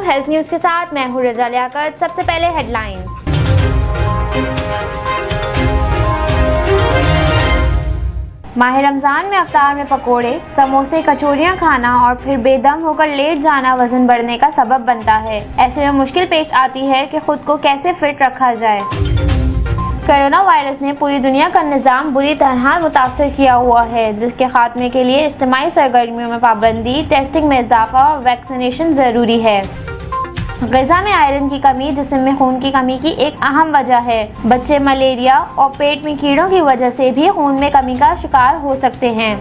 Health news के साथ मैं हूं रजा लियाकत। सबसे पहले हेडलाइंस। माह रमजान में इफ्तार में पकोड़े, समोसे, कचौरियां खाना और फिर बेदम होकर लेट जाना वजन बढ़ने का सबब बनता है। ऐसे में मुश्किल पेश आती है कि खुद को कैसे फिट रखा जाए। कोरोना वायरस ने पूरी दुनिया का निज़ाम बुरी तरह मुतासर किया हुआ है, जिसके खात्मे के लिए इज्तिमाई सरगर्मियों में पाबंदी, टेस्टिंग में इजाफा और वैक्सीनेशन ज़रूरी है। ग़िज़ा में आयरन की कमी जिस्म में खून की कमी की एक अहम वजह है। बच्चे मलेरिया और पेट में कीड़ों की वजह से भी खून में कमी का शिकार हो सकते हैं।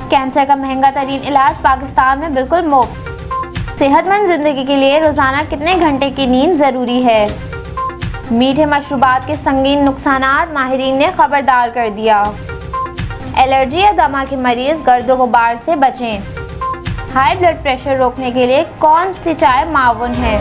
कैंसर का महंगा तरीन इलाज पाकिस्तान में बिल्कुल मुफ्त। सेहतमंद जिंदगी के लिए रोज़ाना कितने घंटे की नींद ज़रूरी है। मीठे मशरूबात के संगीन नुकसानात माहिरीन ने खबरदार कर दिया। एलर्जी या दमा के मरीज गर्द गुबार से बचें। हाई ब्लड प्रेशर रोकने के लिए कौन सी चाय मावन है।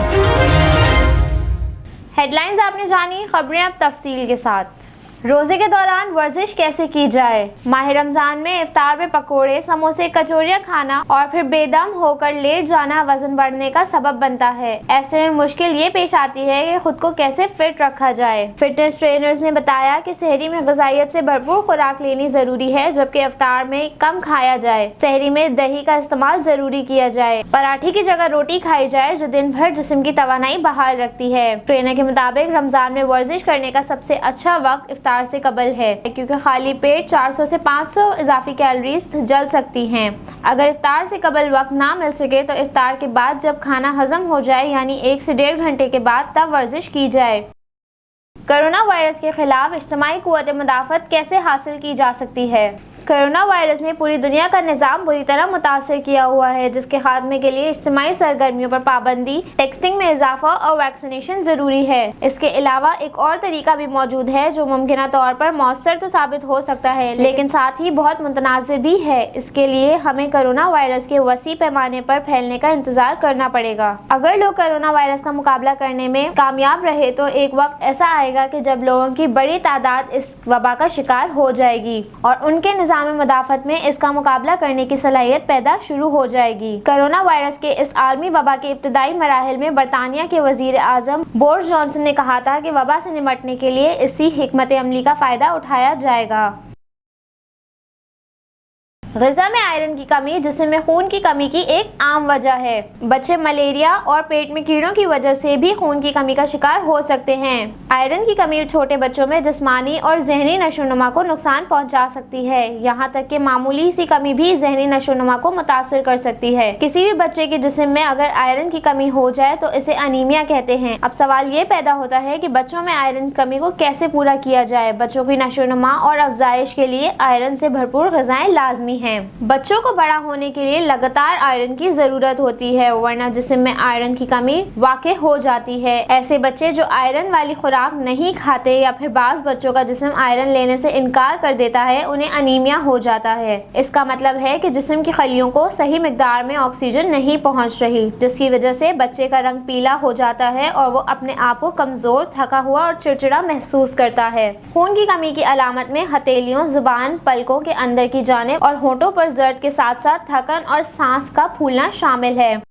हेडलाइंस आपने जानी, खबरें अब तफसील के साथ। रोजे के दौरान वर्जिश कैसे की जाए। माह रमजान में इफ्तार में पकोड़े, समोसे, कचौरियां खाना और फिर बेदम होकर लेट जाना वजन बढ़ने का सबब बनता है। ऐसे में मुश्किल ये पेश आती है कि खुद को कैसे फिट रखा जाए। फिटनेस ट्रेनर्स ने बताया कि सहरी में ग़िज़ाइयत से भरपूर खुराक लेनी जरूरी है, जबकि इफ्तार में कम खाया जाए। सहरी में दही का इस्तेमाल जरूरी किया जाए। पराठे की जगह रोटी खाई जाए, जो दिन भर जिस्म की तवानाई बहाल रखती है। ट्रेनर के मुताबिक रमजान में वर्जिश करने का सबसे अच्छा वक्त इफ्तार से कबल है, क्योंकि खाली पेट 400 से 500 इजाफी कैलोरीज जल सकती हैं। अगर इफ्तार से कबल वक्त ना मिल सके तो इफ्तार के बाद जब खाना हजम हो जाए, यानी 1 से 1.5 घंटे के बाद, तब वर्जिश की जाए। कोरोना वायरस के खिलाफ इज्तिमाई कुव्वत मुदाफ़त कैसे हासिल की जा सकती है। कोरोना वायरस ने पूरी दुनिया का निज़ाम बुरी तरह मुतासर किया हुआ है, जिसके खात्मे के लिए इज्तिमाई सरगर्मियों पर पाबंदी, टेस्टिंग में इजाफा और वैक्सीनेशन ज़रूरी है। इसके अलावा एक और तरीका भी मौजूद है जो मुमकिन तौर पर मौसर तो साबित हो सकता है, लेकिन साथ ही बहुत मुतनाज़िर भी है। इसके लिए हमें कोरोना वायरस के वसी पैमाने पर फैलने का इंतजार करना पड़ेगा। अगर लोग कोरोना वायरस का मुकाबला करने में कामयाब रहे तो एक वक्त ऐसा आएगा कि जब लोगों की बड़ी तादाद इस वबा का शिकार हो जाएगी और उनके निज़ाम मुदाफ़त में इसका मुकाबला करने की सलाहियत पैदा शुरू हो जाएगी। कोरोना वायरस के इस आलमी वबा के इब्तदाई मराहिल में बरतानिया के वज़ीर आज़म बोरिस जॉनसन ने कहा था कि वबा से निपटने के लिए इसी हिकमत अमली का फ़ायदा उठाया जाएगा। ग़िज़ा में आयरन की कमी जिस्म में खून की कमी की एक आम वजह है। बच्चे मलेरिया और पेट में कीड़ों की वजह से भी खून की कमी का शिकार हो सकते हैं। आयरन की कमी छोटे बच्चों में जिस्मानी और ज़हनी नशोनुमा को नुकसान पहुंचा सकती है। यहाँ तक कि मामूली सी कमी भी ज़हनी नशोनुमा को मुतासर कर सकती है। किसी भी बच्चे के जिस्म में अगर आयरन की कमी हो जाए तो इसे अनीमिया कहते हैं। अब सवाल ये पैदा होता है कि बच्चों में आयरन की कमी को कैसे पूरा किया जाए। बच्चों की नशोनुमा और अफजाइश के लिए आयरन से भरपूर ग़िज़ाएं लाजमी हैं। बच्चों को बड़ा होने के लिए लगातार आयरन की जरूरत होती है, वरना जिस्म में आयरन की कमी वाक़ई हो जाती है। ऐसे बच्चे जो आयरन वाली खुराक नहीं खाते या फिर बाज़ बच्चों का जिस्म आयरन लेने से इनकार कर देता है, उन्हें अनीमिया हो जाता है। इसका मतलब है कि जिस्म की खलियों को सही मिकदार में ऑक्सीजन नहीं पहुंच रही, जिसकी वजह से बच्चे का रंग पीला हो जाता है और वो अपने आप को कमजोर, थका हुआ और चिड़चिड़ा महसूस करता है। खून की कमी की अलामत में हथेलियों, जुबान, पलकों के अंदर की जानिब और होंठों पर दर्द के साथ साथ थकन और सांस का फूलना शामिल है।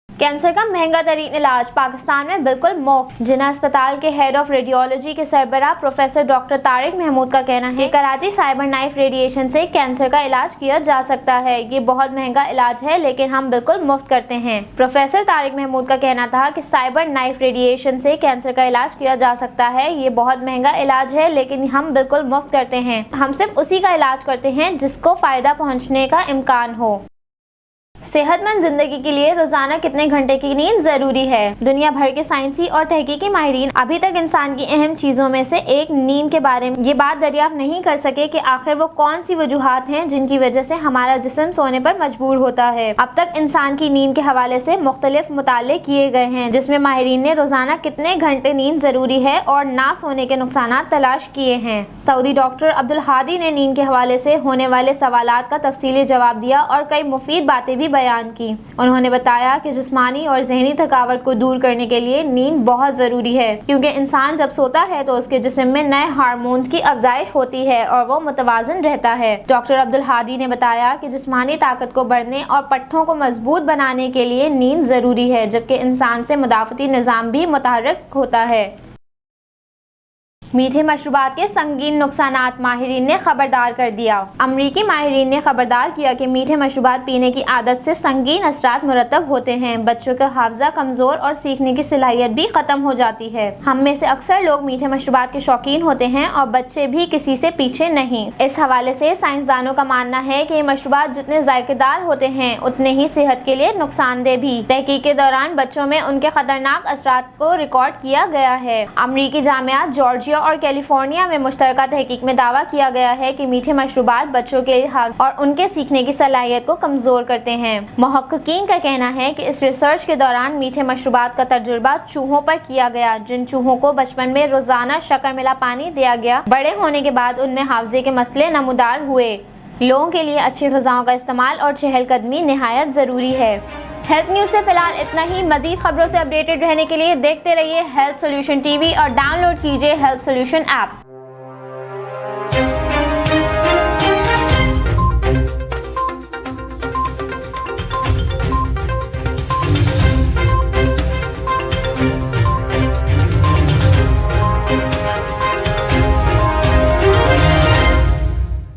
कैंसर का महंगा तरीन इलाज पाकिस्तान में बिल्कुल मुफ्त। जिन्ना अस्पताल के हेड ऑफ रेडियोलॉजी के सरबराह प्रोफेसर डॉक्टर तारिक महमूद का कहना है कि कराची साइबर नाइफ रेडिएशन से कैंसर का इलाज किया जा सकता है। ये बहुत महंगा इलाज है, लेकिन हम बिल्कुल मुफ्त करते हैं। प्रोफेसर तारिक महमूद का कहना था कि साइबर नाइफ रेडिएशन से कैंसर का इलाज किया जा सकता है। ये बहुत महंगा इलाज है, लेकिन हम बिल्कुल मुफ्त करते हैं। हम सिर्फ उसी का इलाज करते हैं जिसको फायदा पहुँचने का इम्कान हो। सेहतमंद जिंदगी के लिए रोजाना कितने घंटे की नींद जरूरी है। दुनिया भर के साइंसी और तहकीकी माहिरीन अभी तक इंसान की अहम चीजों में से एक नींद के बारे में ये बात दरियाफ्त नहीं कर सके कि आखिर वो कौन सी वजूहात हैं जिनकी वजह से हमारा जिस्म सोने पर मजबूर होता है। अब तक इंसान की नींद के हवाले से मुख्तलिफ मुताले किए गए हैं, जिसमें माहिरीन ने रोजाना कितने घंटे नींद जरूरी है और ना सोने के नुकसान तलाश किए हैं। सऊदी डॉक्टर अब्दुल हादी ने नींद के हवाले से होने वाले सवालात का तफसीली जवाब दिया और कई मुफीद बातें भी بیان کی۔ انہوں نے بتایا کہ جسمانی اور ذہنی تھکاوٹ کو دور کرنے کے لیے نیند بہت ضروری ہے، کیونکہ انسان جب سوتا ہے تو اس کے جسم میں نئے ہارمونز کی افزائش ہوتی ہے اور وہ متوازن رہتا ہے۔ ڈاکٹر عبدالہادی نے بتایا کہ جسمانی طاقت کو بڑھنے اور پٹھوں کو مضبوط بنانے کے لیے نیند ضروری ہے، جبکہ انسان سے مدافعتی نظام بھی متحرک ہوتا ہے۔ میٹھے مشروبات کے سنگین نقصانات، ماہرین نے خبردار کر دیا۔ امریکی ماہرین نے خبردار کیا کہ میٹھے مشروبات پینے کی عادت سے سنگین اثرات مرتب ہوتے ہیں۔ بچوں کا حافظہ کمزور اور سیکھنے کی صلاحیت بھی ختم ہو جاتی ہے۔ ہم میں سے اکثر لوگ میٹھے مشروبات کے شوقین ہوتے ہیں اور بچے بھی کسی سے پیچھے نہیں۔ اس حوالے سے سائنسدانوں کا ماننا ہے کہ یہ مشروبات جتنے ذائقہ دار ہوتے ہیں اتنے ہی صحت کے لیے نقصان دہ بھی۔ تحقیق کے دوران بچوں میں ان کے خطرناک اثرات کو ریکارڈ کیا گیا ہے۔ امریکی جامعات جارجیا اور کیلیفورنیا میں مشترکہ تحقیق میں دعویٰ کیا گیا ہے کہ میٹھے مشروبات بچوں کے حافظے اور ان کے سیکھنے کی صلاحیت کو کمزور کرتے ہیں۔ محققین کا کہنا ہے کہ اس ریسرچ کے دوران میٹھے مشروبات کا تجربہ چوہوں پر کیا گیا، جن چوہوں کو بچپن میں روزانہ شکر ملا پانی دیا گیا۔ بڑے ہونے کے بعد ان میں حافظے کے مسئلے نمودار ہوئے۔ لوگوں کے لیے اچھی غذاؤں کا استعمال اور چہل قدمی نہایت ضروری ہے۔ ہیلتھ نیوز سے فی الحال اتنا ہی۔ مزید خبروں سے اپڈیٹڈ رہنے کے لیے دیکھتے رہیے ہیلتھ سولوشن ٹی وی اور ڈاؤن لوڈ کیجیے ہیلتھ سولوشن ایپ۔